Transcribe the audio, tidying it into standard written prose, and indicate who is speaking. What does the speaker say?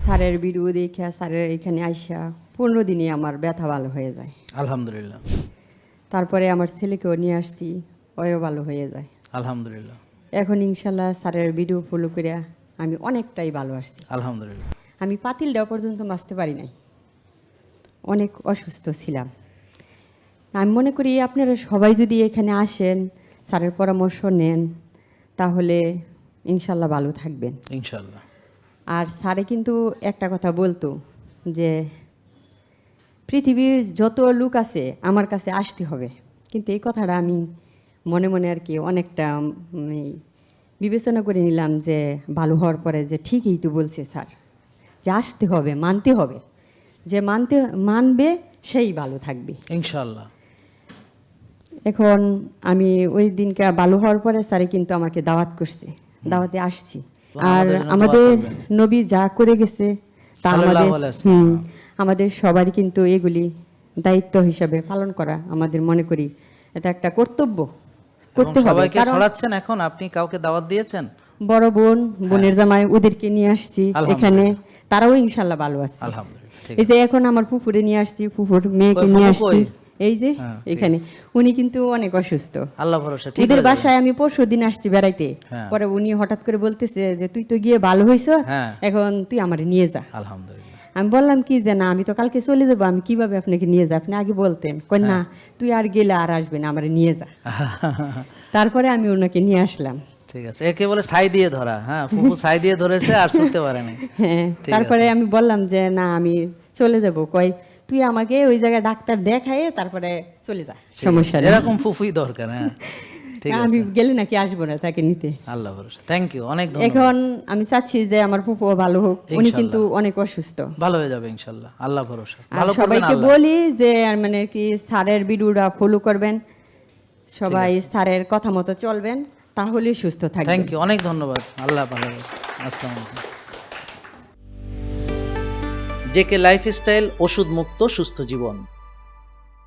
Speaker 1: স্যারের ভিডিও দেখে স্যারের এখানে আইসা 15 দিনে আমার ব্যথা ভালো হয়ে যায়।
Speaker 2: আলহামদুলিল্লাহ।
Speaker 1: তারপরে আমার ছেলেকেও নিয়ে আসছি, ওও ভালো হয়ে যায়।
Speaker 2: আলহামদুলিল্লাহ।
Speaker 1: এখন ইনশাল্লাহ স্যারের ভিডিও ফলো করে আমি অনেকটাই ভালো আসছি।
Speaker 2: আলহামদুলিল্লাহ।
Speaker 1: আমি পাতিল দেওয়া পর্যন্ত বাঁচতে পারি নাই, অনেক অসুস্থ ছিলাম। আমি মনে করি আপনারা সবাই যদি এখানে আসেন, স্যারের পরামর্শ নেন, তাহলে ইনশাল্লাহ ভালো থাকবেন
Speaker 2: ইনশাআল্লাহ।
Speaker 1: আর স্যারে কিন্তু একটা কথা বলতো যে পৃথিবীর যত লোক আছে আমার কাছে আসতে হবে, কিন্তু এই কথাটা আমি মনে মনে আর কি অনেকটা এই বিবেচনা করে নিলাম যে ভালো হওয়ার পরে যে ঠিকই তো বলছে স্যার, যে আসতে হবে, মানতে হবে, যে মানবে সেই ভালো থাকবে
Speaker 2: ইনশাআল্লাহ।
Speaker 1: এখন আমি ওই দিনকে ভালো হওয়ার পরে স্যারে কিন্তু আমাকে দাওয়াত করছে, দাওয়াতে আসছি। আর আমাদের নবী যা করে গেছে তা আমাদের আমাদের সবারই কিন্তু এগুলি দায়িত্ব হিসাবে পালন করা আমাদের মনে করি এটা একটা কর্তব্য করতে হবে।
Speaker 2: সবাইকে ছড়াচ্ছেন, এখন আপনি কাউকে দাওয়াত দিয়েছেন?
Speaker 1: বড় বোন, বোনের জামাই, ওদেরকে নিয়ে আসছি এখানে, তারাও ইনশাল্লাহ ভালো আছে।
Speaker 2: আলহামদুলিল্লাহ।
Speaker 1: এই যে এখন আমার ফুফুরে নিয়ে আসছি, ফুফুর মেয়েকে নিয়ে আসছি এই যে এখানে। উনি কিন্তু অনেক অসুস্থ,
Speaker 2: আল্লাহ ভরসা।
Speaker 1: ওদের বাসায় আমি পরশুদিন আসছি বেড়াইতে, পরে উনি হঠাৎ করে বলতেছে যে তুই তো গিয়ে ভালো হইছ, এখন তুই আমারে নিয়ে যা।
Speaker 2: আলহামদুলিল্লাহ।
Speaker 1: আমি বললাম কি যে না, আমি তো কালকে চলে যাবো, আমি কিভাবে আপনাকে নিয়ে যা, আপনি আগে বলতেন। কই না, তুই আর গেলে আর আসবে না, আমারে নিয়ে যা। তারপরে আমি ওনাকে নিয়ে আসলাম।
Speaker 2: ঠিক আছে, একে বলে ছাই দিয়ে ধরা। হ্যাঁ, ফুফু ছাই দিয়ে ধরেছে আর ছুটতে পারেনি।
Speaker 1: হ্যাঁ, তারপরে আমি বললাম যে না, আমি চলে যাব। কয় তুই আমাকে ওই জায়গায় ডাক্তার দেখায় তারপরে চলে যা, সমস্যা নেই।
Speaker 2: এরকম ফুফুই দরকার। হ্যাঁ, ঠিক আছে।
Speaker 1: আমি গেলে নাকি আসবো না তাকে নিতে।
Speaker 2: আল্লাহ ভরসা। থ্যাংক ইউ, অনেক ধন্যবাদ।
Speaker 1: এখন আমি চাচ্ছি যে আমার ফুফু ভালো হোক, উনি কিন্তু অনেক অসুস্থ।
Speaker 2: ভালো হয়ে যাবে ইনশাআল্লাহ, আল্লাহ ভরসা।
Speaker 1: আর সবাইকে বলি যে মানে কি স্যারের ভিডিওটা ফলো করবেন, সবাই স্যারের কথা মতো চলবেন, তাহলেই সুস্থ থাকবেন।
Speaker 2: থ্যাংক ইউ, অনেক ধন্যবাদ। আল্লাহ ভালো রাখুন। আসসালামু আলাইকুম। জেকে লাইফস্টাইল, ওষুধ মুক্ত সুস্থ জীবন।